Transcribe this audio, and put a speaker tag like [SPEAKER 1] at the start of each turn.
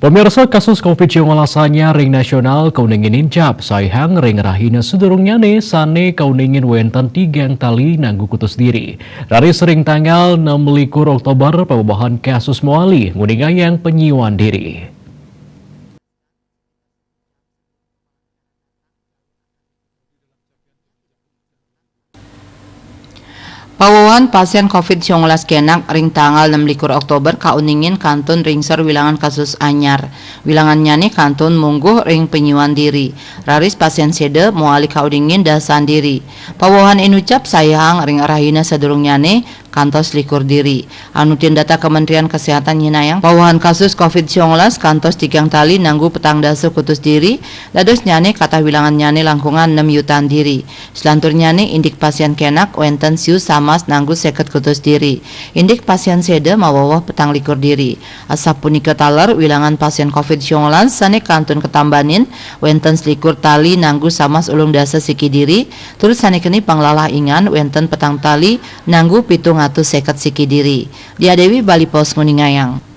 [SPEAKER 1] Pemirsa kasus COVID-19 ring nasional kauningin incap sayang ring rahina sedurungnya nih sane kauningin wenten tigang tali nanggu kutus diri. Dari sering tanggal 6 Oktober pembahasan kasus muali nguningayang penyiwan diri.
[SPEAKER 2] Pawawan pasien COVID-19 kenak ring tanggal 6 Oktober kauningin kantun ringser wilangan kasus anyar. Wilangannya nih kantun mungguh ring penyuan diri. Raris pasien sede muali kauningin dasan diri. Pawawan inucap sayang ring rahina sedurungnya nih kantos likur diri. Anutin data Kementerian Kesehatan nyinayang pawahan kasus COVID-19 kantos tigang tali nanggu petang dasu kutus diri. Dados nyane kata wilangan nyane langkungan 6 yutan diri. Selantur nyane indik pasien kenak wenten siu samas nanggu seket kutus diri. Indik pasien sede mawawah petang likur diri. Asap punika taler wilangan pasien COVID-19 sane kantun ketambanin wenten selikur tali nanggu samas ulung dasa siki diri. Terus sane keni panglalah ingan wenten petang tali nanggu pitung seket siki diri. Dia Dewi Bali Pos Nguningayang.